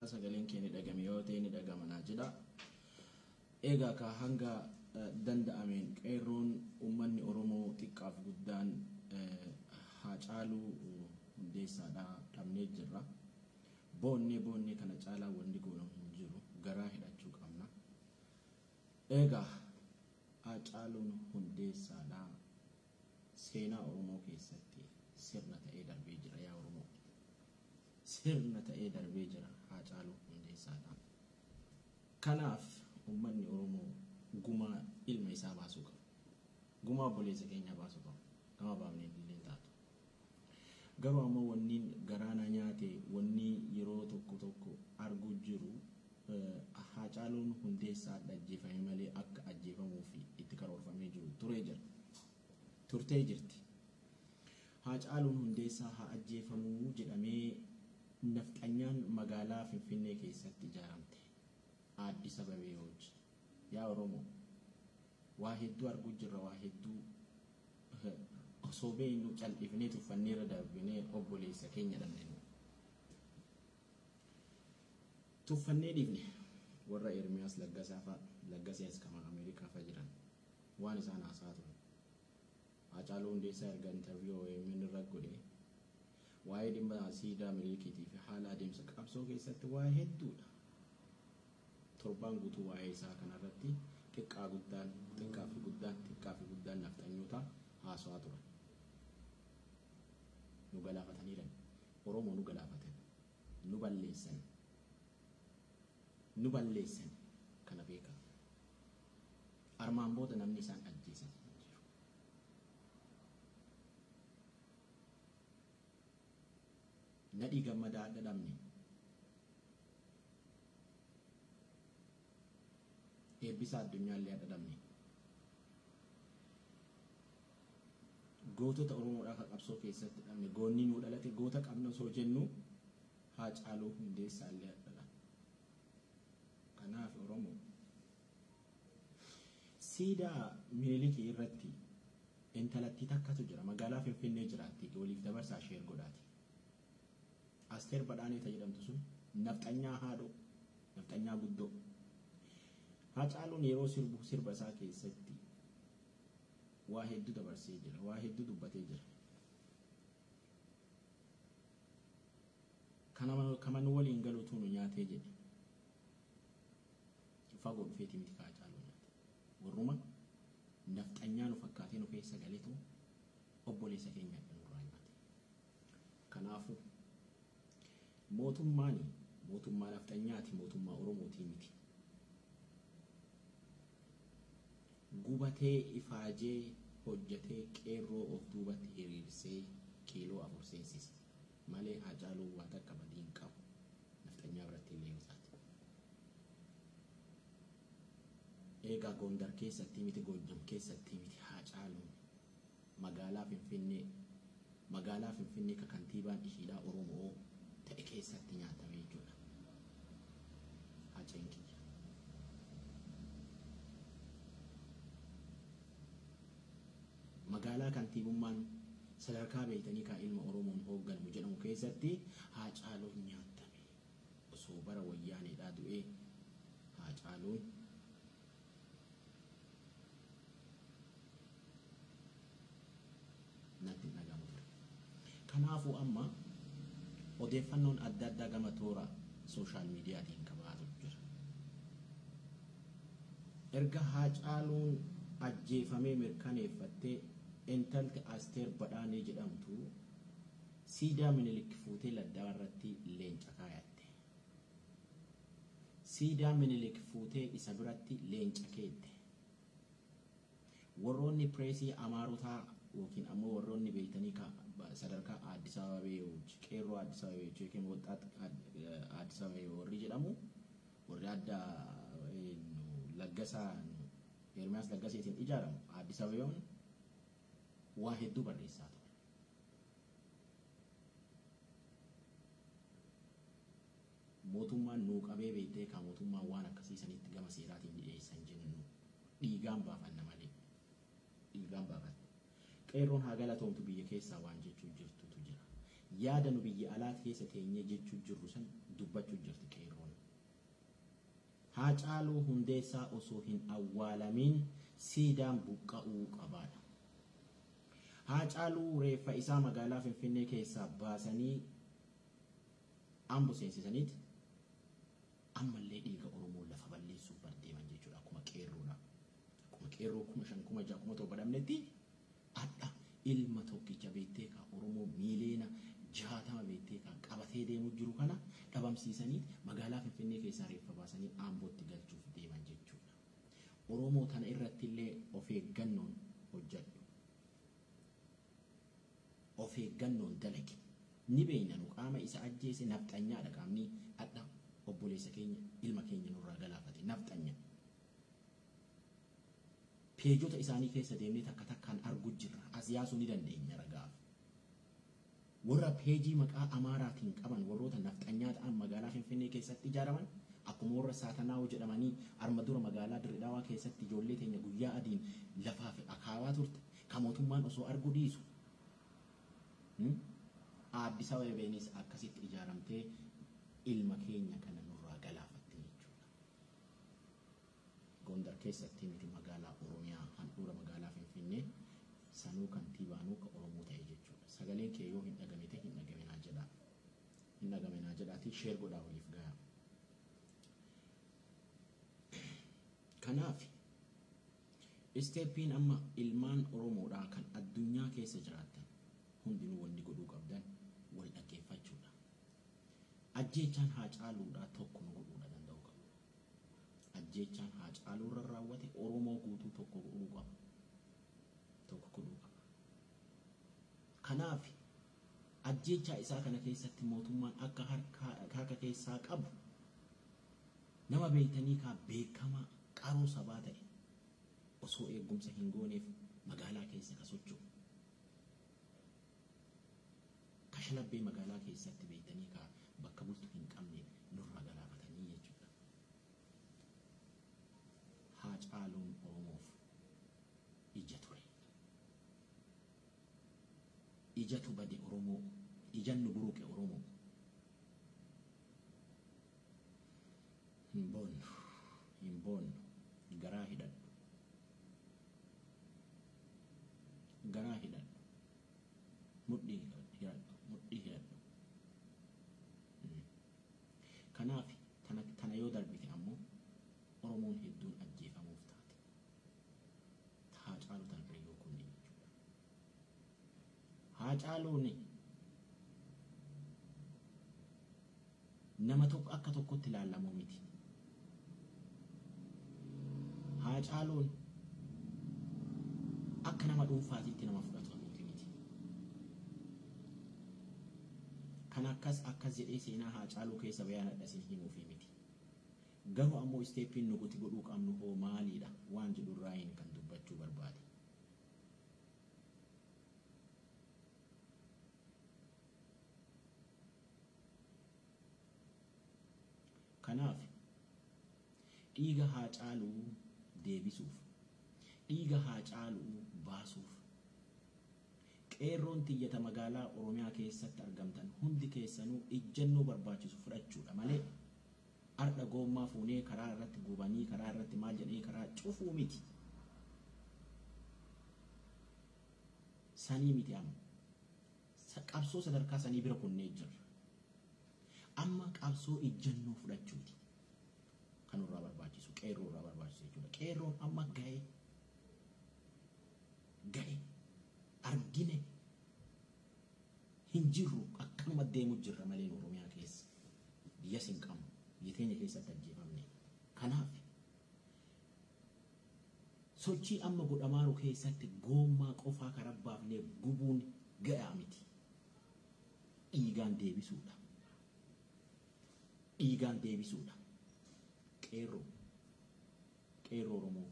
sagaleen keenya dhagame yoo ta'e ni dhagamanaa jira. Egaa ka hanga danda'ameen qeerroon uummanni Oromoo xiqqaaf guddaan Haacaluu Hundeessaadhaa dhabnee jirra. Boonnee kana caalaa wanni goonamu hin jiru. Garaa hidhachuu qabna. Egaa Haacaaluun Hundeessaadhaa seenaa Oromoo keessatti sirna ta'ee darbee jira yaa Oromoo. Sirna ta'ee darbee jira Haacaluu Hundeessaadhaa. Kanaaf uummanni Oromoo gumaa ilma isaa baasuu qaba. Gumaa obboleessa keenya baasuu qaba. Gama baafnee illee taatu. Garuu ammoo wanni garaana nyaate wanni yeroo tokko arguu jiru Haacaaluun Hundeessaa ajjeefame malee akka ajjeefamuu fi itti karoorfamee jiru turtee jirti. Haacaaluun Hundeessaa haa ajjeefamuu jedhamee nafxanyaan magaalaa Finfinnee keessatti ijaaramte. Addis Ababee hojii yaa Oromoo waa hedduu arguu jirra. Waa hedduu osoo beeynu cal'ifnee tuffanneerra darbinee obboleessa keenya dhabnee tuffannee dhiifne warra Ermiyaas Laggasees kama Ameerikaa fa jiran waan isaan haasaa turan. Haacaaluu Hundeessaa erga interviyuu OMN irra godhe waa'ee dhimma siidaa milikiitii fi haala adeemsa qabsoo keessatti waa hedduudha. Torbaan guutuu waa'ee isaa kanarratti xiqqaa fi guddaan nafxanyoota haasawaa turan. Nu galaafataniiran. Oromoo nu galaafatan. Nu balleessan kana beekaa. Armaan booda namni isaan ajjeesan jiru. Nadhii gammadaa dhadhamne. Eebbisa addunyaallee dhadhamne. Gootota Oromoodhaa ka qabsoo keessatti dhabne goonni nu dhalate goota qabna osoo jennu Haacaaluu Hundeessaa illee dhala. Kanaaf Oromoo siidaa Minilikii irratti intalatti takkatu jira. Magaalaa Finfinnee jiraatti waliif dabarsaa ishee godhaati. Asteer Badhaanee jedhamtu sun nafxanyaa haadhoo, nafxanyaa guddoo. Haacaaluun yeroo sirba isaa keessatti waa hedduu dabarsee jira. Waa hedduu dubbatee jira. Kaman waliin galuutu nu nyaatee jedhe. Fagoo dhufeeti miti ka Haacaaluu nyaate. Warruma nafxanyaa nu fakkaatee nu keessa galeetu obboleessa keenya nurraa nyaate. Kanaafuu mootummaa nafxanyaati, mootummaa Oromootii miti. Gubatee ifaajee hojjetee qeerroo of duubatti hiriirsee kiiloo 4 seensise malee Haacaaluu waan takka badiin qabu nafxanyaa biratti illee isaati. Egaa Gondar keessatti miti, Gojjam keessatti miti Haacaaluun magaalaa Finfinnee ka kantiibaan ishiidhaa Oromoo ta'e keessatti nyaatame jechuudha. Haaceen kiyya. Magaalaa kantiibummaan sadarkaa beeytanii ka ilma Oromoon hoogganamu jedhamu keessatti Haacaaluun nyaatame. Osoo bara wayyaaneedhaa du'ee Haacaaluun natti dhagahamu ture. Kanaafuu amma odeeffannoon adda addaa gama toora sooshaal miidiyaatiin qabaatu jira. Erga Haacaaluun ajjeefamee mirkaneeffattee intalti Asteer Badhaanee jedhamtu siidaa Minilik fuutee laddaa irratti leenca kaayatte. Siidaa Minilik fuutee isa biratti leenca keette. Warroonni pireesii Amaarotaa yookiin ammoo warroonni beeytanii sadarkaa Addis Ababee hojii qeerroo Addis Ababee yookiin wixaat Addis Ababee warri jedhamu warri adda Laggasaa Ermiyaas Laggaseetiin ijaaramu Addis Ababee'n waa hedduu barreessaa ture. Mootummaan nuu qabee beektee ka mootummaan waan akkasiisanitti gama seeraatiin dhiyeessan jennu dhiigaan baafanna malee. Dhiigaan baafanna. Qeerroon haa galatoomtu biyya keessaa waan jechuu jirtutu jira. Yaada nu biyya alaat keessa teenyee jechuu jirru san dubbachuu jirti qeerroon. Haacaaluu Hundeesaa osoo hin awwaalamin siidaan buqqa'uu qabaadha. Haacaaluu reeffa isaa magaalaa Finfinnee keessaa baasanii ambo seensisaniiti ammallee dhiiga Oromoo lafa balleessuuf bardeeman jechuudha. Akkuma qeerroodha. Akkuma qeerroo 5,000, 6,000, 7,000 badhamnetti adda ilma tokkicha beektee ka Oromoo miiliyoona 60 beektee ka qabatee deemu jiru kana dhabamsiisanii magaalaa Finfinnee keessaa reeffa baasanii Ambootti galchuuf deeman jechuudha. Oromoo tana irratti illee of eeggannoon hojjedhu. Of eeggannoon dalagi. Ni beeynanu qaama isa ajjeese nafxanyaadha qaamni adda obboleessa keenya ilma keenya nurraa galaafate nafxanya. Peejota isaanii keessa deemnee takka takkaan argu jirra. As yaasuu ni dandeenya ragaaf. Warra peejii maqaa Amaaraatiin qaban warroota nafxanyaa ta'an magaalaa Finfinnee keessatti ijaaraman akkuma warra Saatanaa jedhamanii armadura magaalaa Dirreedhaawaa keessatti ijoollee teenya guyyaa adiin lafaaf akaawaa turte kan mootummaan osoo argu dhiisu. Addis Ababeenis akkasitti ijaaramtee ilma keenya kana nurraa galaafatte jechuudha. Gondar keessatti miti magaalaa Oromiyaa handhuura magaalaa Finfinnee sanuu kantiibaanuu ka Oromoo ta'e jechuudha. Sagaleen kee yoo hin dhagamite hin dhagaminaa jedha. Hin dhagaminaa jedhaati sheer godhaa waliif gahaa. Kanaaf isteeppiin amma ilmaan Oromoodhaa kan addunyaa keessa jiraatan hundinuu wanni godhuu qabdan wal dhaggeeffachuudha. Ajjeechaan Haacaaluudhaa tokko nu godhuudha danda'u qabu. Ajjeechaan Haacaaluurra raawwate Oromoo guutuu tokko godhuu qaba. Tokko godhuu qaba. Kanaaf ajjeechaa isaa kana keessatti mootummaan akka harka keessaa qabu nama beektanii kaa beekamaa qaroo sabaa ta'e osoo eegumsa hin gooneef magaalaa keessa ka socho'u. Kashlabbee magaalaa keessatti beektanii kaa bakka bultu hin qabne nurraa galaafatanii jechuudha. Haacaaluun Oromoof ija ture. Ijatu bade Oromoo, ijannu buruqe Oromoo. Hin boonnu, garaa hidhadhu. Garaa hidhadhu. Mudhii hidhadhu. Kanaaf tana yoo darbite ammoo Oromoon hedduun ajjeefamuuf taate. Haacaaluu tan reeyoo kunni jechuudha. Haacaaluun nama tokko akka tokkotti ilaalamuu miti. Haacaaluun akka nama dhuunfaatiitti nama fudhatu miti. Kan akkas jedhee seenaa Haacaaluu keessa bayaan adhasiin himuufi miti. Garuu ammoo isteeppiin nuti godhuu qabnu hoo maaliidha waan jedhu raayin kan dubbachuu barbaade. Kanaaf dhiiga Haacaaluu deebisuuf, dhiiga Haacaaluu baasuuf qeerroon tiyyata magaalaa Oromiyaa keessatti argamtan hundi keessanuu ijjannoo barbaachisu fudhachuudha malee ardha goommaa fuunee karaa irratti gubanii karaa irratti maal jedhee karaa cufuu miti. Sanii miti amma qabsoo sadarkaa sanii bira kunnee jirra. Amma qabsoo ijjannoo fudhachuuti kan irraa barbaachisu qeerroo irraa barbaachisu jechuudha. Qeerroon amma ga'e argine hin jirru akkuma deemu jirra malee Oromiyaa keessa biyya sin qabu biyya teenya keessatti ajjeefamne. Kanaaf sochii amma godhamaaru keessatti goommaa qofaa karabbaafnee gubuun ga'aa miti. Dhiigaan deebisuudha. Dhiigaan deebisuudha. Qeerroo Oromoo.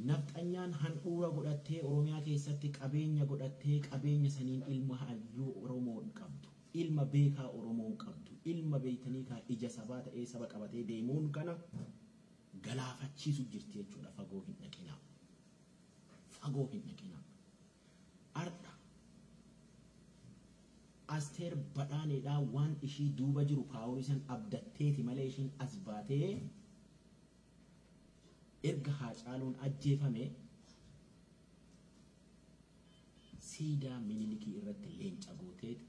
Nafxanyaan handhuura godhattee Oromiyaa keessatti qabeenya godhattee qabeenya saniin ilma hayyuu Oromoon qabdu. Ilma beekaa Oromoon qabdu. Ilma beeytanii kaa ija sabaa ta'ee saba qabatee deemuun kana galaafachiisu jirti jechuudha. Fagoo hin dhaqinaa. Fagoo hin dhaqinaa. Ardha Asteer badhaanedhaa waan ishii duuba jiru paawurisan abdatteeti malee ishiin as baatee erga Haacaaluun ajjeefame siidaa Minilikii irratti leenca gooteet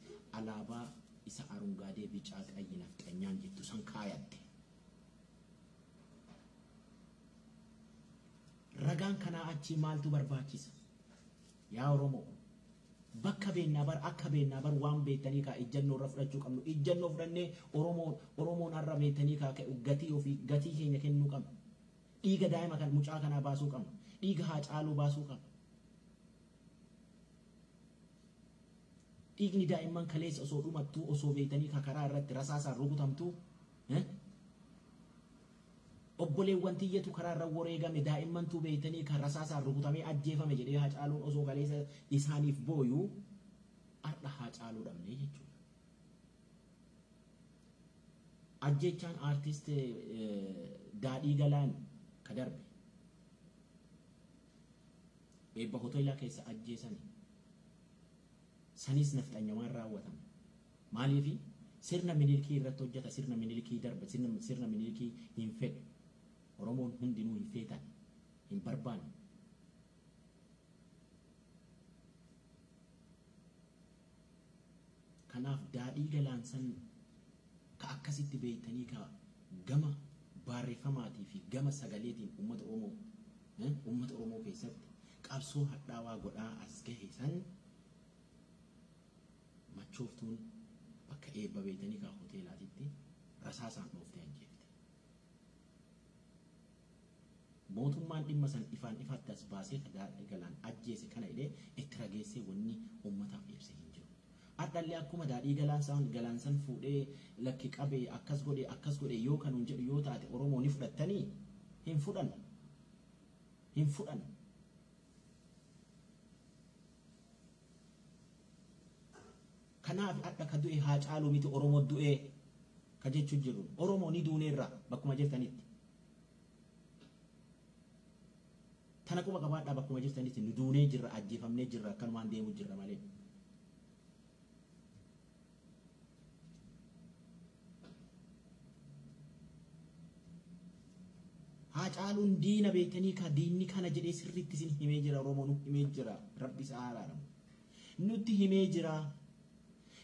alaabaa isa arungaadee bicaa qayyi nafxanyaan jettu san kaayatte. Ragaan kanaa achi maaltu barbaachisa? Yaa Oromoo bakka beennaa bar akka beennaa bar waan beektanii kaa ijjannoo irra fudhachuu qabnu ijjannoo fudhannee Oromoon har'a beektanii kaa gatii ofii gatii keenya kennuu qabnu. Dhiiga daa'ima kan mucaa kanaa baasuu qabnu. Dhiiga Haacaaluu baasuu qabnu. Dhiigni daa'imman kaleessa osoo dhumattuu osoo beektanii kaa karaa irratti rasaasaan rukutamtuu obboleewwan tiyyatu karaa irra wareegame daa'immantu beektanii kan rasaasaan rukutamee ajjeefame jedhee Haacaaluun osoo kaleessa isaaniif booyuu har'a Haacaaluu dhabnee jechuudha. Ajjechaan aartist Daadhii Galaan ka darbe eebba hoteelaa keessa ajjeesanii sanis nafxanyamaan raawwatame. Maaliif sirna Minilikii irratti hojjeta sirna Minilikii darbe sirna Minilikii hin fedhu. Oromoon hundinuu hin feetan hin barbaanne. Kanaaf Daadhii Galaan san ka akkasitti beektanii ka gama barreeffamaatii fi gama sagaleetiin uummata Oromoo keessatti qabsoo hadhaawaa godhaa as gahe san machooftuun bakka eebba beektanii ka hoteelaatitti rasaasaan dhooftee ajjeefte. Mootummaan dhimma san ifaan ifaatti as baasee Daadhii Galaan ajjeese kana illee itti rageessee wanni uummataaf ibse hin jiru. Adhallee akkuma Daadhii Galaan san fuudhee lakki qabee akkas godhe yoo kanuun jedhu yoo taate Oromoo ni fudhattanii hin fudhan. Kanaaf adda ka du'e Haacaaluu miti Oromoo du'e ka jechuun jiru. Oromoo ni duuneerra bakkuma jirtanitti. Tana quba qabaadhaa bakkuma jirtanitti nu duunee jirra ajjeefamnee jirra akkanumaan deemuu jirra malee. Haacaaluun diina beektanii ka diinni kana jedhee sirriitti isin himee jira. Oromoo nu himee jira. Rabbi isaa haalaadhamu. Nutti himee jira.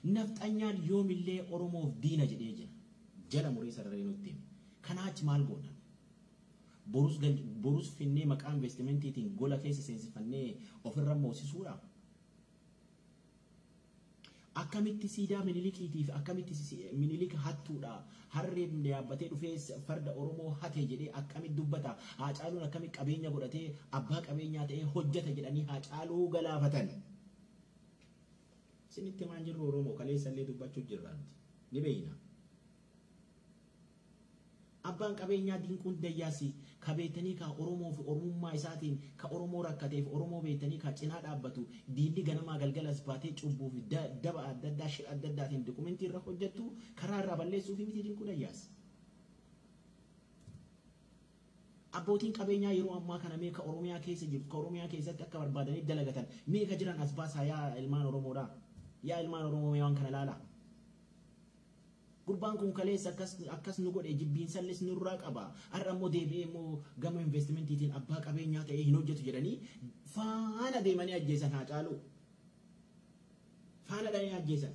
Nafxanyaan yoomillee Oromoof diina jedhee jira. Jala murii sararee nutti hime. Kanaa achi maal goona? Borus finnee maqaa investimentiitiin gola keessa seensifannee ofirra moosisuudha. Akkamitti siidaa Minilikiitiif akkamitti Minilika hattuudha. Harreen yaabbatee dhufee farda Oromoo hate jedhee akkamitti dubbata. Haacaaluun akkamitti qabeenya godhatee abbaa qabeenyaa ta'ee hojjeta jedhanii Haacaaluu galaafatan. Sinitti maan jirru Oromoo kaleessa illee dubbachuu jirra nuti. Ni beeyna. Abbaan qabeenyaa Dinquun Dayyaasi ka beektanii ka Oromoo fi Oromummaa isaatiin ka Oromoo rakkateef Oromoo beektanii ka cinaa dhaabbatu diinni ganamaa galgalas baatee cubbuu fi daba adda addaa shira adda addaatiin dokumentii irra hojjettu karaa irraa balleessuu fi miti Dinquun Dayyaasi. Abbootiin qabeenyaa yeroo ammaa kana meeqa Oromiyaa keessa jiru ka Oromiyaa keessatti akka barbaadanii dalagatan meeqa jiran as baasaa yaa ilmaan Oromoodhaa. Yaa ilmaan Oromoo waan kana laala. Gurbaan kun kaleessa akkas nu godhe jibbiinsallis nurraa qaba. Har'a immoo deebi'ee immoo gama investimentiitiin abbaa qabeenyaa ta'ee hin hojjetu jedhanii faana deemanii ajjeesan Haacaaluu. Faana dhanii ajjeesan.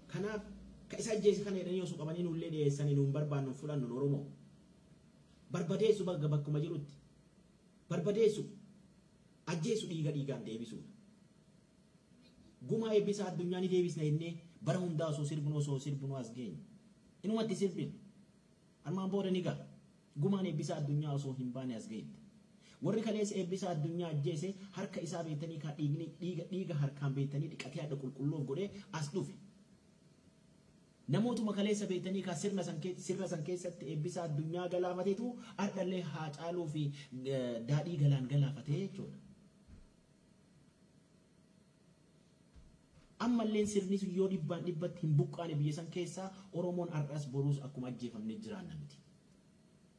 Kanaaf ka isa ajjeese kana jedhanii osoo qabanii nullee dhiyeessanii nuun barbaannu fudhannu Oromoo. Barbadeessu bakkuma jirutti. Barbadeessu. Ajjeesu dhiigaan deebisuudha. Gumaa eebbisaa addunyaa ni deebisna jennee bara hundaa osoo sirbinuu as geenye. Inumatti sirbin. Armaan booda ni ga'a. Gumaan eebbisaa addunyaa osoo hin baane as geette. Warri kaleessa eebbisaa addunyaa ajjeese harka isaa beektanii kaa dhiiga harkaan beektanii dhiqatee adda qulqulloof godhee as dhufe. Namootuma kaleessa beektanii kaa sirna san keessatti eebbisaa addunyaa galaafateetu ardhallee Haacaaluu fi Daadhii Galaan galaafatee jechuudha. Ammalleen sirni yoo dhibbatti hin buqqaane biyya san keessaa Oromoon har'as boruus akkuma ajjeefamnee jiraanna miti.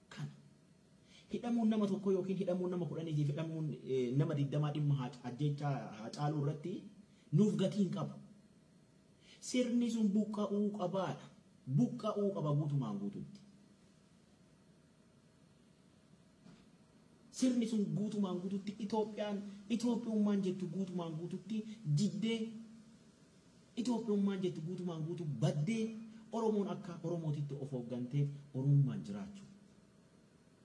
Kana hidhamuun nama tokko yookiin hidhamuun nama 10 hidhamuun nama 20 dhimma ajjechaa Haacaaluu irratti nuuf gatiin qabu. Sirni sun buqqa'uu qabaadha. Buqqa'uu qaba guutumaan guututti. Sirni sun guutumaan guututti Itoophiyummaan jettu guutumaan guututti jiddee Itoophiyummaan jettu guutumaan guutu baddee Oromoon akka Oromootitti of hoggantee Oromummaan jiraachuu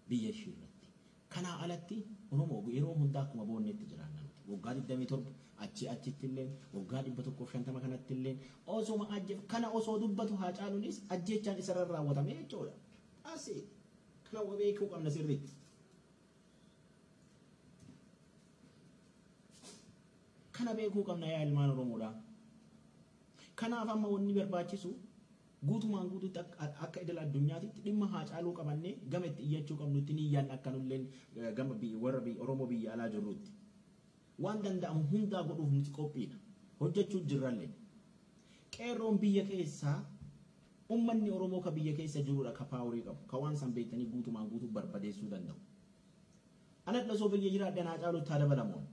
biyya ishee irratti. Kanaa alatti Oromoo yeroo hundaa akkuma boonneetti jiraanna nuti. Waggaa 27 achitti illee waggaa 150 kanatti illee osoo kana osoo dubbatu Haacaaluunis ajjechaan isarra raawwatame jechuudha. Asii kana beekuu qabna sirriitti. Kana beekuu qabna yaa ilmaan Oromoodhaa. Kanaaf amma wanni barbaachisu guutumaan guututti akka idil addunyaatitti dhimma Haacaaluu qabannee gama itti iyyachuu qabnutti ni iyyaan akka nulleen gama warra Oromoo biyya alaa jirrutti. Waan danda'amu hundaa godhuuf nuti qophiidha. Hojjechuu jirrallee. Qeerroon biyya keessaa ummanni Oromoo ka biyya keessa jirudha ka paaworii qabu. Ka waan san beektanii guutumaan guutuu barbadeessuu danda'u. Anadha osoo biyya jiraadhaan Haacaaluutti haa dabalamuun.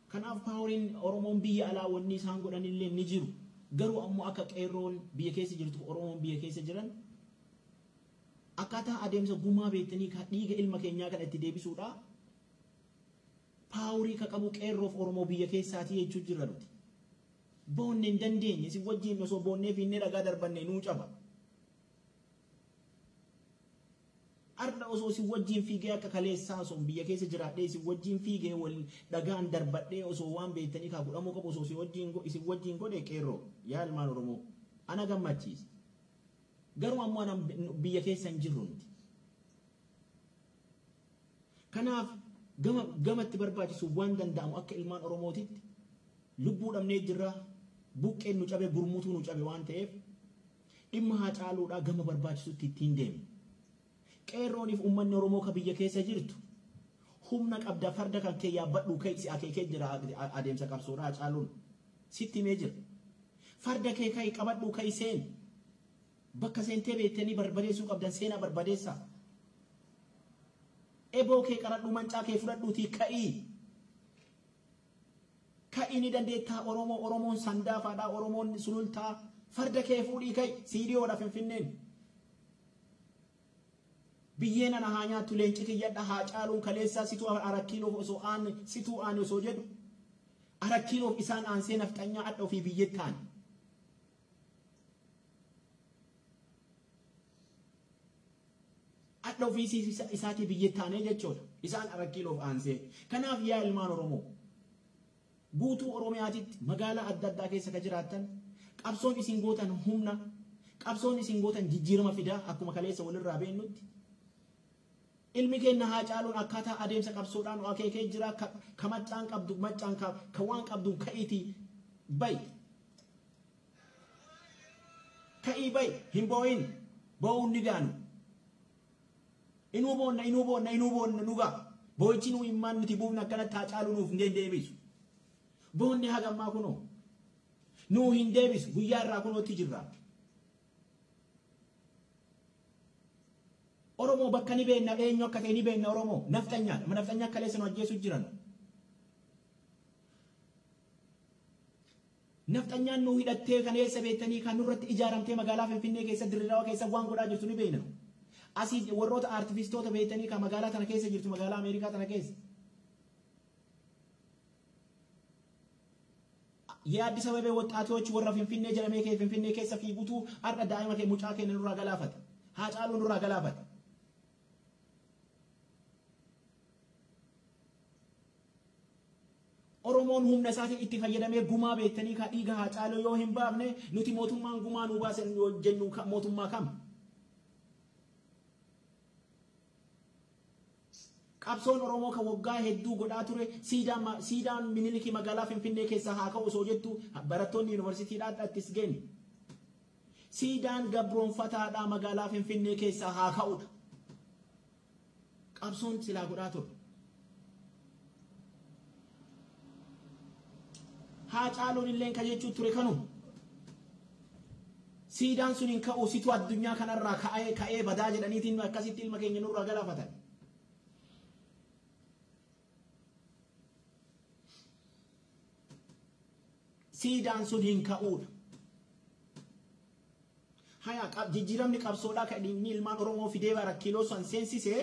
Kanaaf paaworiin Oromoon biyya alaa wanni isaan godhanillee ni jiru. Garuu ammoo akka qeerroon biyya keessa jirtu Oromoon biyya keessa jiran akkaataa adeemsa gumaa beektanii ka dhiiga ilma keenyaa kan itti deebisuudha. Paaworii ka qabu qeerroof Oromoo biyya keessaati jechuu jirra nuti. Boonne hin dandeenye si wajjin osoo boonnee fi inni dhagaa darbanne nuu caba. Arda osoo si wajjin fiigee akka kaleessaa osoo biyya keessa jiraadhee si wajjin fiigee wal dhagaan darbadhee osoo waan beektanii ka godhamuu qabu osoo si wajjin godhe qeerroo yaa ilmaan Oromoo ana gammachiisa. Garuu ammoo ana biyya keessa hin jirru nuti. Kanaaf gamatti barbaachisu waan danda'amu akka ilmaan Oromootitti lubbuu dhabnee jirra buqqeen nu cabe gurmuutuu nu cabe waan ta'eef dhimma Haacaaluudhaa gama barbaachisutti ittiin deemu. Qeerrooniif ummanni Oromoo ka biyya keessa jirtu humna qabda farda kan kee yaabbadhu kai si akeekee jira adeemsa qabsoodhaa Haacaaluun sitti mee jira. Farda kee kai qabadhu kai seen bakka seentee beektanii barbadeessuu qabdan seenaa barbadeessaa. Eboo kee qaradhu mancaa kee fudhadhuutii ka'ii ni dandeettaa Oromoon sandaafaadhaa Oromoon sulultaa farda kee fuudhii kai siiriyoodha Finfinneen. Biyyeen ana haa nyaattu leenci kiyyadha Haacaaluun kaleessaa situu arakkiiloof osoo situu aan osoo jedhu arakkiiloof isaan aansee nafxanyaa adda ofii biyyettaan. Adda ofii isaatii biyyettaanee jechuudha. Isaan arakkiiloof aansee. Kanaaf yaa ilmaan Oromoo guutuu Oromiyaatitti magaalaa adda addaa keessa ka jiraattan qabsoon isin gootan humna qabsoon isin gootan jijjiirama fidaa akkuma kaleessa walirraa beennutti. Ilmi keenya Haacaaluun akkaataa adeemsa qabsoodhaan akeekee jira ka maccaan qabdu maccaan ka waan qabdu ka'iitii bay. Ka'ii bay hin boo'in boo'uun ni gaanu. Inuu boonna nugaa boo'ichi nuu immaan nuti buufna akkanatti Haacaaluu nuuf hin deebisu. Boonni hagammaa kunoo nuu hin deebisu guyyaa irraa kunootti jirra. Oromoo bakka ni beenna eenyu akka ta'e ni beenna Oromoo naftanyaa kaleessa nu ajjeesu jiran. Naftanyaan nu hidhattee kan eessa beektanii kan nurratti ijaaramtee magaalaa Finfinnee keessa Dirreedawaa keessa waan godhaa jirtu ni beekna. Asii warroota aartifistoota beektanii kan magaalaa tana keessa jirtu magaalaa Ameerikaa tana keessa. የአዲስ አበባ ወጣቶች ወራ ፊንፊኔ ጀለሜ ከፊንፊኔ ከሰ ፊጉቱ አርዳ ዳይማ ከሙጫ ከነኑራ ገላፈት ሃጫሉ ኑራ ገላፈት ኦሮሞን ሁምነ ሳቲ ኢቲ ፈየደሜ ጉማ ቤተኒ ካዲጋ ሃጫሉ ዮ ሂምባብነ ኑቲ ሞቱማን ጉማን ውባሰን ጀኑ ሞቱማ ካም Qabsoon Oromoo kan waggaa hedduu godhaa ture siidaan Miniliki magaalaa Finfinnee keessa haa ka'u osoo jettu barattoonni yuunivarsiitiidhaan attis geeni. Siidaan gabroonfataadhaa magaalaa Finfinnee keessa haa ka'udha. Qabsoon silaa godhaa ture. Haacaaluun illee kan jechuu ture kanuma. Siidaan sun hin ka'u situ addunyaa kanarraa ka'ee badaa jedhaniitiin akkasitti ilma keenya nurraa galaafatan. Siidaan sun hin ka'uudha. Haya jijjiiramni qabsoodhaa kan inni ilmaan Oromoo fidee kiiloo san seensisee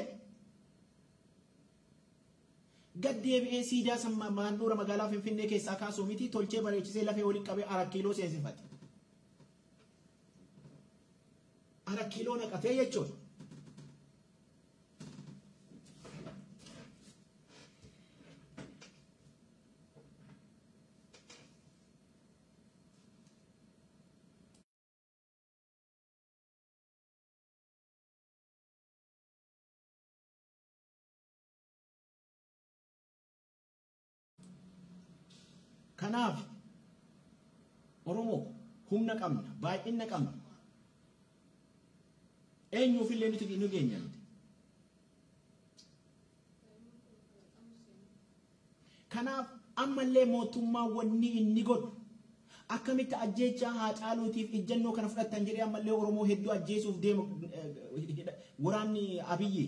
gad deebi'ee siidaa san maandhuura magaalaa Finfinnee keessaa kaasuu miti tolchee bareechisee lafee waliin qabee kiiloo seensifate. Kiiloo naqatee jechuudha. Kanaaf Oromoo humna qabna, baay'ina qabna. Eenyuufillee nuti nu geenya nuti. Kanaaf ammallee mootummaa wanni inni godhu akkamitti ajjeechaa Haacaaluutiif ijjannoo kana fudhattan jedhee ammallee Oromoo hedduu ajjeesuuf deemu waraanni Abiyyi.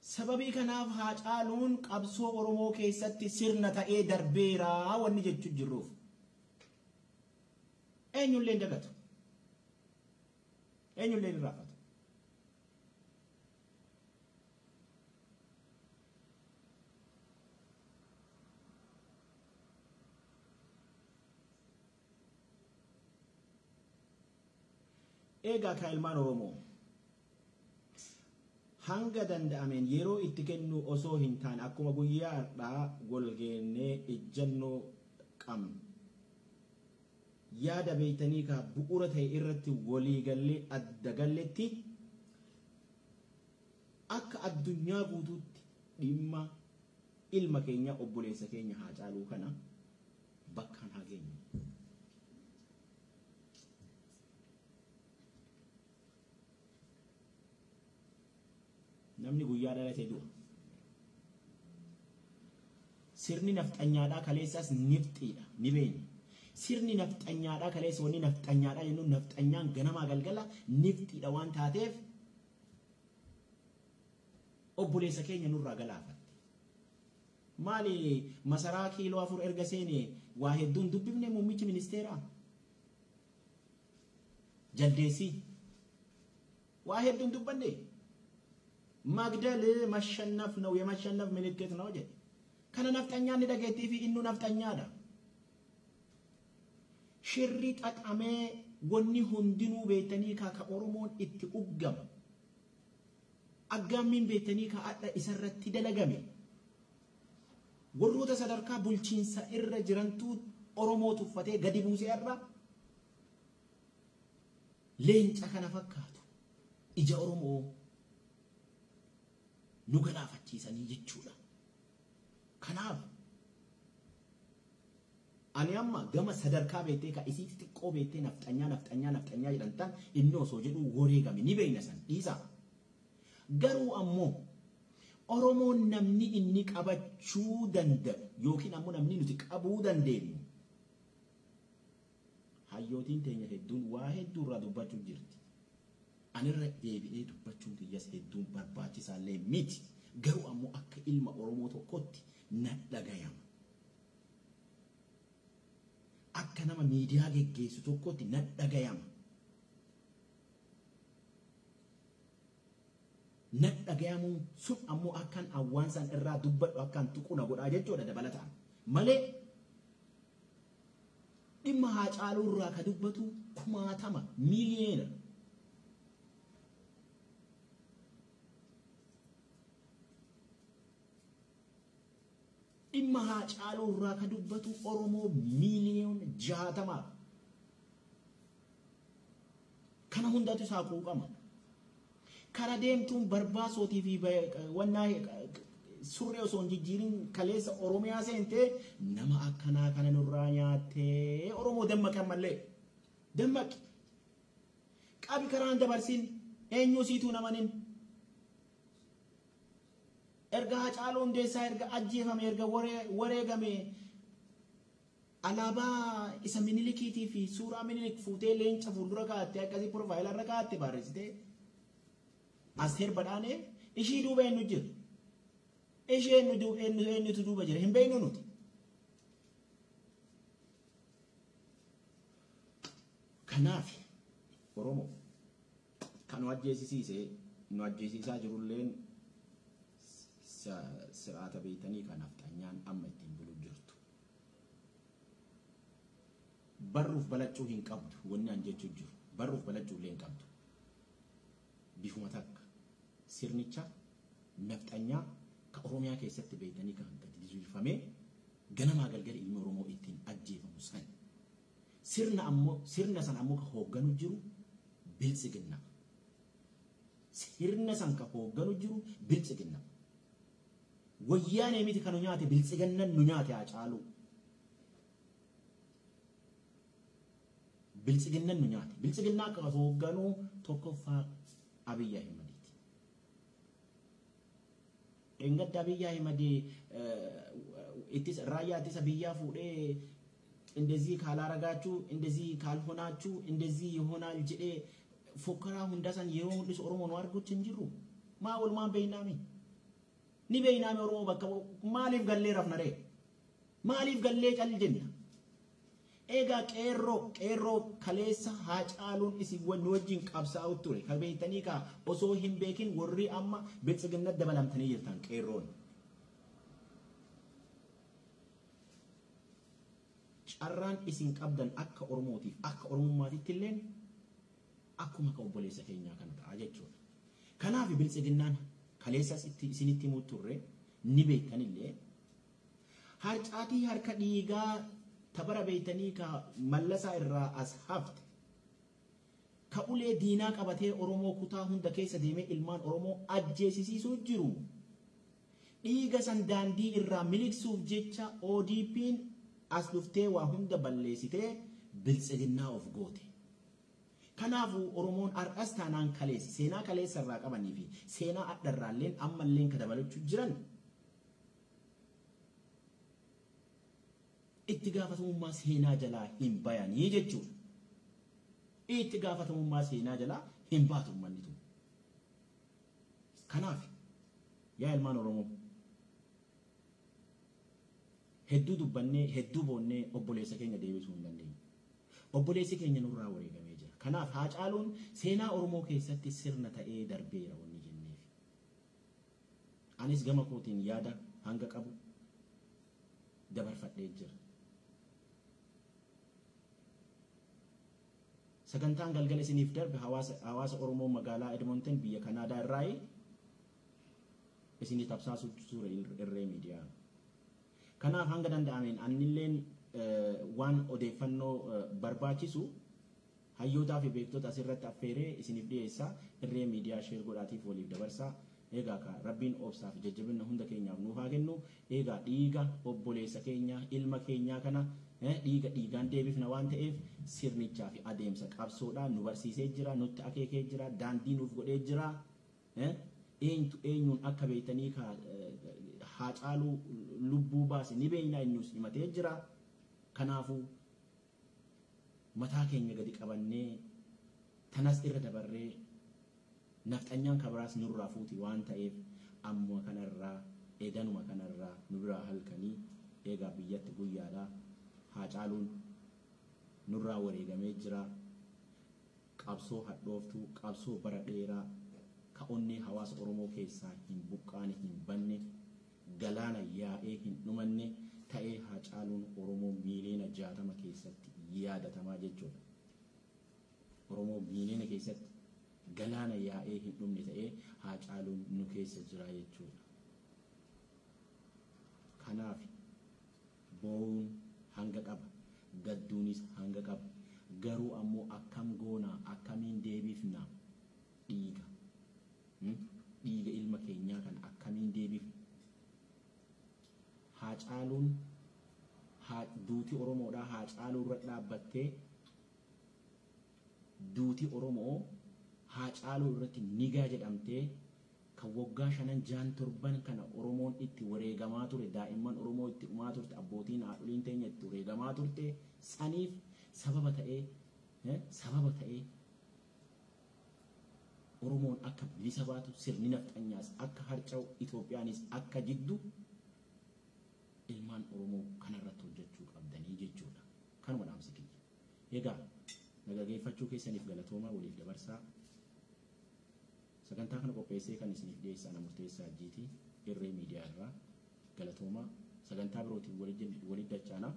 Sababii kanaaf Haacaaluun qabsoo Oromoo keessatti sirna ta'ee darbeera wanni jechuu jirruuf. Eenyullee hin dagatu. Eenyullee hin raafatu. Eegaa ka ilmaan Oromoo. Hanga danda'ameen yeroo itti kennu osoo hin taane akkuma guyyaadhaa golgeennee ijjannoo qabna. Yaada beeytanii ka bu'uura ta'e irratti waliigallee adda galletti akka addunyaa guutuutti dhimma ilma keenya obboleessa keenya Haacaaluu kana bakkaan haa geenyu. Namni guyyaa dhalatee du'a. Sirni nafxanyaadhaa kaleessas nifxiidha ni beekna. Sirni nafxanyaadhaa kaleessa wanni nafxanyaadhaa jennuun nafxanyaan ganamaa galgala nifxiidha waan taateef obboleessa keenya nurraa galaafatti. Maali masaraa kiiloo 4 erga seene waa hedduun dubbifne muummichi ministeeraa. Jaldeessii waa hedduun dubbanne. መግደል ማሸነፍ ነው የማሸነፍ ምልክት ነው ጀ ከነ ነፍጠኛ እንደገቲ ፊ ኢኑ ነፍጠኛዳ ሽሪ ጠጣሜ ጎኒ ሁንዲኑ ቤተኒ ከኦሮሞን ኢት ኡገም አጋሚን ቤተኒ ከአዳ ኢሰረቲ ደለገሜ ወሩ ተሰደርካ ቡልቺንሳ ኢረ ጅረንቱ ኦሮሞ ቱፈቴ ገዲቡሴ ያራ ሌንጫ ከነፈካቱ ኢጃ ኦሮሞ nu galaafachiisanii jechuudha. Kanaaf ani amma gama sadarkaa beektee ka isii xiqqoo beektee nafxanyaa jedhantan inni osoo jedhu wareegame ni beekna san dhiisaa. Garuu ammoo Oromoon namni inni qabachuu danda'u yookiin ammoo namni nuti qabuu dandeenyu hayyootiin teenya hedduun waa hedduu irraa dubbachuu jirti. Anirra deebi'ee dubbachuun kiyyas hedduun barbaachisaallee miti. Garuu ammoo akka ilma Oromoo tokkotti na dhagayama. Akka nama miidiyaa geggeessu tokkotti na dhagayama. Na dhagayamuun sun ammoo akkan awwaansaan irraa dubbadhu akkan tuquna godhaa jechuudha dabalataan. Malee dhimma Haacaaluu irraa ka dubbatu 60 miiliyoona. Dhimma Haacaaluu irraa ka dubbatu Oromoo miiliyoona 60. Kana hundatu isaa quuqama. Kara deemtuun barbaasootii fi wannaa surree osoo hin jijjiirin kaleessa Oromiyaa seentee nama akkanaa kana nurraa nyaattee Oromoo dammaqan mallee دمك قابي كران دبرسين eenyu siituu namanin erga Haacaluu Hundeessaa erga ajjeefame erga wareegame alaabaa isa Minilikiitii fi suuraa Minilik fuutee leenca fuuldura kaa'atte akkasii profaayilaa irra kaa'atte barreessitee Asteer Badhaanee ishii duuba eenyu jira ishee eenyutu duuba jira hin beeknu nuti kanaaf Oromoo kan nu ajjeesisaa jirulleen siraata beeytanii kan hafxanyaan amma ittiin buluu jirtu. Barruuf balachuu hin qabdu wanni an jechuu jiru. Barruuf balachuu illee hin qabdu. Bifuma takka sirnicha nafxanyaa ka Oromiyaa keessatti beeytanii kan gadi diriirfamee ganamaa galgala ilmi Oromoo ittiin ajjeefamu san. Sirna san ammoo ka hoogganu jiru biltsiginna. Sirna san ka hoogganu jiru biltsiginna. Wayyaanee miti kan nu nyaate biltsiginnan nu nyaate Haacaaluu. Biltsiginnan nu nyaate. Biltsiginnaa ka hoogganu tokkoffaa Abiyyi Ahimadiiti. Engadda Abiyyi Ahimadi raayyaa ittisa biyyaa fuudhee እንደዚህ ካላረጋችሁ እንደዚህ ካልሆናችሁ እንደዚህ ይሆናል ጀዴ ፎከራ ሁንዳሳን የሆንልስ ኦሮሞ ነው አርጎች እንጅሩ ማወል ማን በይናሚ ኒ በይናሚ ኦሮሞ በቃ ማሊፍ ገሌ ረፍነሬ ማሊፍ ገሌ ጨልጅና ኤጋ ቄሮ ከሌሳ Haacaaluun isi ወንወጂን ቀብሳው ቱሬ ከበይተኒካ ኦሶ ሂምቤኪን ወሪ አማ ብጽግነት ደበላምተኔ ይልታን ቄሮን Arraan isin qabdan akka Oromootiif akka Oromummaatitti illee akkuma ka obboleessa keenyaa kana ta'a jechuudha. Kanaaf biltsiginnaan kaleessas isinitti himuu turre ni beektan illee harcaatii harka dhiigaa tabara beeytanii ka mallasaa irraa as hafte ka ulee diinaa qabatee Oromoo kutaa hunda keessa deemee ilmaan Oromoo ajjeesisiisuu jiru. Dhiiga san daandii irraa miliqsuuf jecha ODP'n as dhuftee waa hunda balleessitee biltsiginnaa of goote. Kanaafuu Oromoon har'as taanaan kaleessi seenaa kaleessa irraa qabanii fi seenaa addarraalleen ammalleen ka dabalachuu jiran itti gaafatamummaa seenaa jalaa hin bayanii jechuudha. Itti gaafatamummaa seenaa jalaa hin baatu mannitu. Kanaaf yaa ilmaan Oromoo hedduu dubbannee hedduu boonnee obboleessa keenya deebisuu hin dandeenye. Obboleessi keenya nurraa wareegamee jira. Kanaaf Haacaaluun seenaa Oromoo keessatti sirna ta'ee darbeera wanni jenneef. Anis gama kootiin yaada hanga qabu dabarfadhee jira. Sagantaan galgala isiniif darbe hawaasa Oromoo magaalaa Edmonton biyya Kanaadaa irraa isinii tamsaasuu ture irree miidiyaa. Kanaaf hanga danda'ameen annilleen waan odeeffannoo barbaachisu hayyootaa fi beektota asirratti affeeree isiniif dhiyeessaa irree miidiyaa sheer godhaatiif waliif dabarsaa. Egaa ka Rabbiin obsaa fi jajjabina hunda keenyaaf nuuf haa kennu. Egaa dhiiga obboleessa keenya ilma keenyaa kana dhiigaan deebifna waan ta'eef sirnichaa fi adeemsa qabsoodhaan nu barsiisee jira, nutti akeekee jira, daandii nuuf godhee jira. Eenyuun akka beeytanii ka Haacaaluu lubbuu baase ni beeyna eenyus himatee jira. Kanaafuu mataa keenya gadi qabannee tanas irra dabarree nafxanyaan kabiraas nurraa fuuti waan ta'eef amma kanarraa eeganuma kanarraa nu biraa halkanii eegaa biyyatti guyyaadhaa Haacaaluun nurraa wareegamee jira. Qabsoo hadhooftuu qabsoo bara dheeraa ka onnee hawaasa Oromoo keessaa hin buqqaane hin banne galaana yaa'ee hin dhumanne ta'ee Haacaaluun Oromoo miiliyoona 60 keessatti yaadatamaa jechuudha. Oromoo miiliyoona keessatti galaana yaa'ee hin dhumne ta'ee Haacaaluun nu keessa jira jechuudha. Kanaaf boo'uun hanga qaba, gadduunis hanga qaba. Garuu ammoo akkam goonaa akkamiin deebifna dhiiga ilma keenyaa kan akkamiin deebifna. Haacaaluun duuti Oromoodhaa Haacaaluu irra dhaabbattee duuti Oromoo Haacaluu irratti nigaa jedhamtee kan waggaa 5-7 kana Oromoon itti wareegamaa ture, daa'imman Oromoo itti dhumaa turte, abbootiin haadholiin teenya itti wareegamaa turte saniif sababa ta'ee Oromoon akka bilisa baatu, sirni nafxanyaas akka harca'u, Itoophiyaanis akka jiddu ilmaan Oromoo kanarratti hojjechuu qabdanii jechuudha. Kanuma dhaamsi kiyya. Egaa nagageeffachuu keessaniif galatooma waliif dabarsaa. Sagantaa kana qopheessee kan isiniif dhiyeessaa nama murteessaa Ajeetii irree miidiyaa irraa galatooma. Sagantaa birootiin walitti dachaana.